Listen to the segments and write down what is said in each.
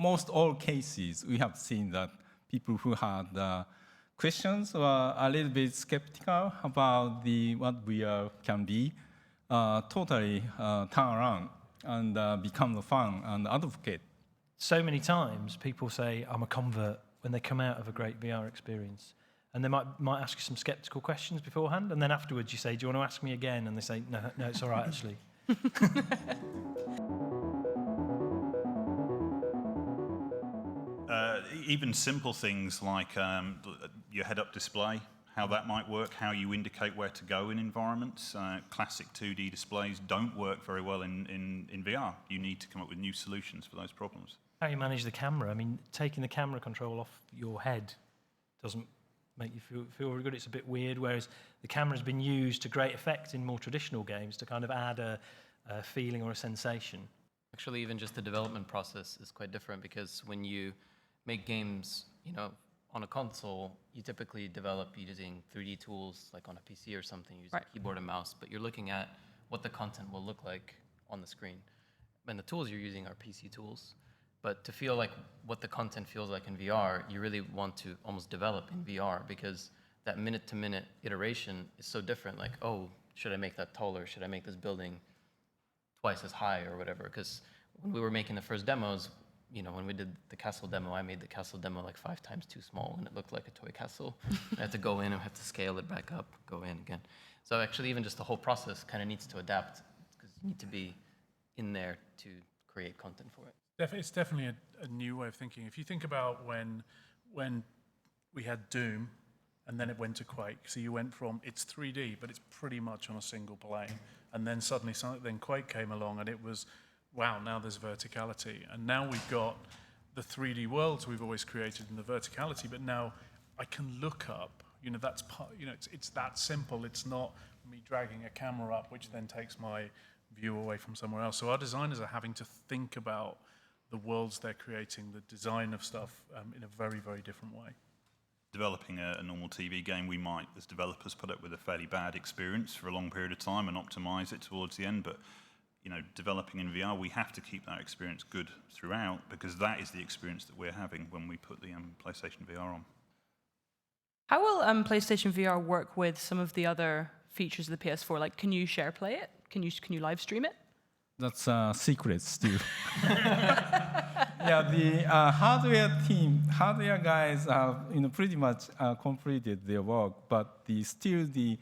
most all cases, we have seen that people who had questions were a little bit skeptical about what VR can be, totally turn around and become the fan and advocate. So many times people say, I'm a convert when they come out of a great VR experience. And they might ask you some skeptical questions beforehand, and then afterwards you say, do you want to ask me again? And they say, no, it's all right, actually. Even simple things like your head-up display, how that might work, how you indicate where to go in environments. Classic 2D displays don't work very well in VR. You need to come up with new solutions for those problems. How you manage the camera. I mean, taking the camera control off your head doesn't make you feel very good. It's a bit weird, whereas the camera's been used to great effect in more traditional games to kind of add a feeling or a sensation. Actually, even just the development process is quite different, because when you make games, on a console, you typically develop using 3D tools, like on a PC or something, using a keyboard and mouse, but you're looking at what the content will look like on the screen. And the tools you're using are PC tools. But to feel like what the content feels like in VR, you really want to almost develop in VR, because that minute-to-minute iteration is so different. Like, oh, should I make that taller? Should I make this building twice as high or whatever? Because when we were making the first demos, when we did the castle demo, I made the castle demo like 5 times too small, and it looked like a toy castle. I had to go in and have to scale it back up, go in again. So actually, even just the whole process kind of needs to adapt, because you need to be in there to create content for it. It's definitely a new way of thinking. If you think about when we had Doom, and then it went to Quake. So you went from, it's 3D, but it's pretty much on a single plane. And then suddenly, then Quake came along, and it was, wow, now there's verticality. And now we've got the 3D worlds we've always created in the verticality, but now I can look up. That's part, it's that simple. It's not me dragging a camera up, which then takes my view away from somewhere else. So our designers are having to think about the worlds they're creating, the design of stuff in a very, very different way. Developing a normal TV game, we might, as developers, put up with a fairly bad experience for a long period of time and optimize it towards the end. But developing in VR, we have to keep that experience good throughout, because that is the experience that we're having when we put the PlayStation VR on. How will PlayStation VR work with some of the other features of the PS4? Like, can you share play it? Can you live stream it? That's a secret still. Yeah, the hardware guys have pretty much completed their work, but still the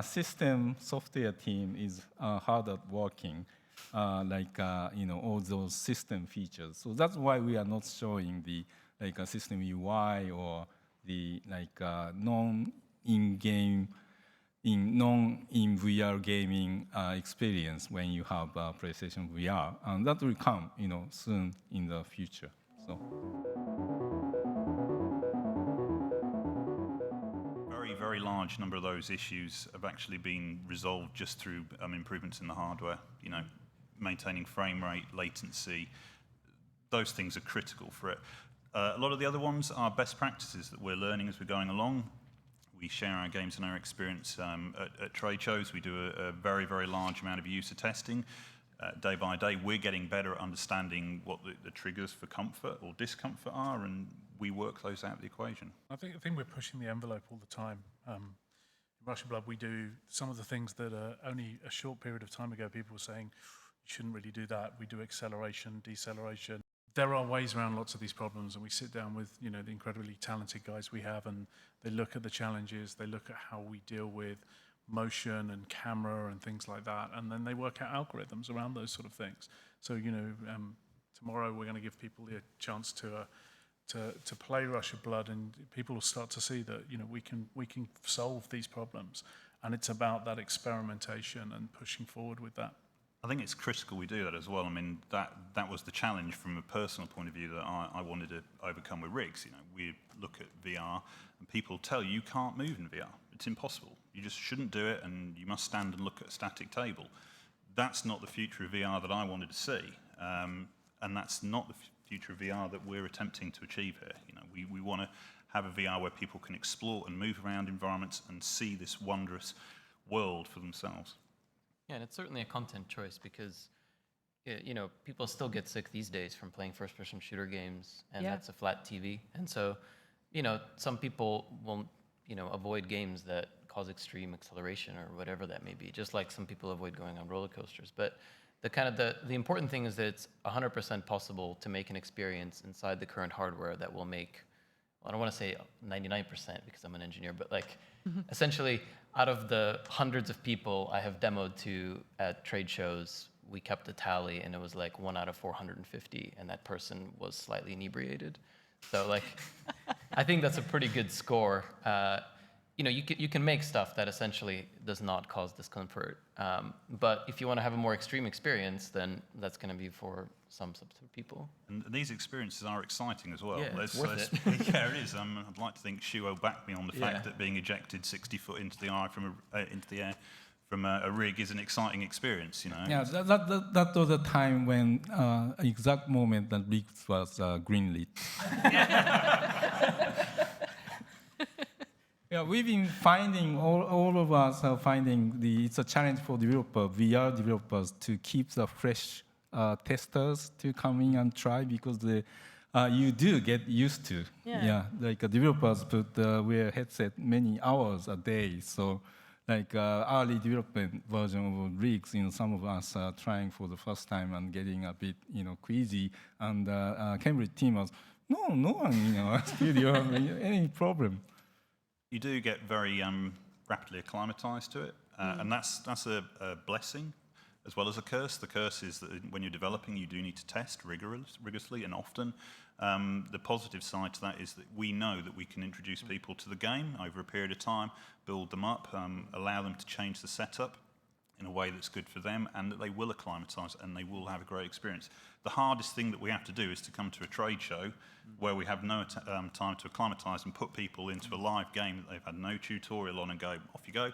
system software team is hard at working, all those system features. So that's why we are not showing the a system UI or the non-in-game. In VR gaming experience when you have PlayStation VR, and that will come, soon in the future. So. Very large number of those issues have actually been resolved just through improvements in the hardware. Maintaining frame rate, latency, those things are critical for it. A lot of the other ones are best practices that we're learning as we're going along. We share our games and our experience at trade shows. We do a very, very large amount of user testing. Day by day, we're getting better at understanding what the triggers for comfort or discomfort are, and we work those out of the equation. I think we're pushing the envelope all the time. In Russian Blood, we do some of the things that only a short period of time ago people were saying, you shouldn't really do that. We do acceleration, deceleration. There are ways around lots of these problems, and we sit down with the incredibly talented guys we have, and they look at the challenges, they look at how we deal with motion and camera and things like that, and then they work out algorithms around those sort of things. So tomorrow we're going to give people the chance to play Rush of Blood, and people will start to see that we can solve these problems, and it's about that experimentation and pushing forward with that. I think it's critical we do that as well. I mean, that was the challenge from a personal point of view that I wanted to overcome with rigs. We look at VR, and people tell you can't move in VR. It's impossible. You just shouldn't do it, and you must stand and look at a static table. That's not the future of VR that I wanted to see, and that's not the future of VR that we're attempting to achieve here. We want to have a VR where people can explore and move around environments and see this wondrous world for themselves. Yeah, and it's certainly a content choice, because you know, people still get sick these days from playing first-person shooter games, and Yeah. that's a flat TV. And so, you know, some people will, you know, avoid games that cause extreme acceleration or whatever that may be, just like some people avoid going on roller coasters. But the important thing is that it's 100% possible to make an experience inside the current hardware that will make, well, I don't want to say 99% because I'm an engineer, but like essentially out of the hundreds of people I have demoed to at trade shows, we kept a tally and it was like 1 out of 450, and that person was slightly inebriated. So like, I think that's a pretty good score. You know, you can make stuff that essentially does not cause discomfort. But if you want to have a more extreme experience, then that's going to be for some subset of people. And these experiences are exciting as well. Yeah, it's worth it. Yeah, it is. I'd like to think Shu will back me on the fact that being ejected 60 foot into the air from a rig is an exciting experience, you know. Yeah, that was a time when exact moment that rig was greenlit. Yeah, we've been finding, all of us are finding it's a challenge for VR developers to keep the fresh testers to come in and try, because you do get used to. Yeah. Like developers wear headset many hours a day, so like early development version of rigs, you know, some of us are trying for the first time and getting a bit, you know, queasy, and Cambridge team was, no one, you know, studio any problem. You do get very rapidly acclimatized to it, and that's a blessing as well as a curse. The curse is that when you're developing, you do need to test rigorously and often. The positive side to that is that we know that we can introduce people to the game over a period of time, build them up, allow them to change the setup in a way that's good for them, and that they will acclimatise and they will have a great experience. The hardest thing that we have to do is to come to a trade show where we have no time to acclimatise and put people into a live game that they've had no tutorial on and go, off you go,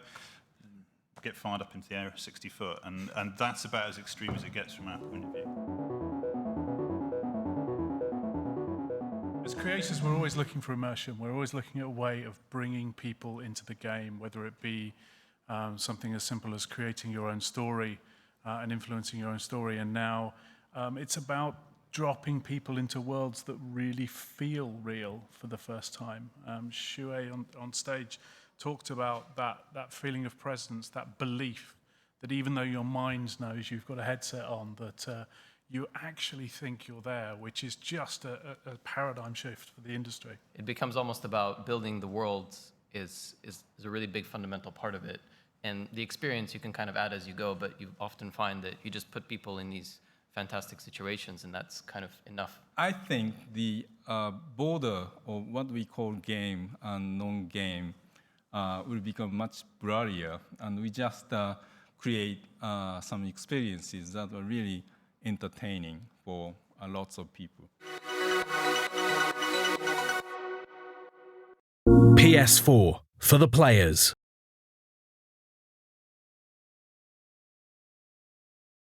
get fired up into the air 60 foot, and that's about as extreme as it gets from our point of view. As creators, we're always looking for immersion. We're always looking at a way of bringing people into the game, whether it be something as simple as creating your own story and influencing your own story. And now it's about dropping people into worlds that really feel real for the first time. Shu on stage talked about that feeling of presence, that belief that even though your mind knows you've got a headset on, that you actually think you're there, which is just a paradigm shift for the industry. It becomes almost about building the world is a really big fundamental part of it. And the experience you can kind of add as you go, but you often find that you just put people in these fantastic situations, and that's kind of enough. I think the border of what we call game and non-game will become much blurrier, and we just create some experiences that are really entertaining for lots of people. PS4 for the players.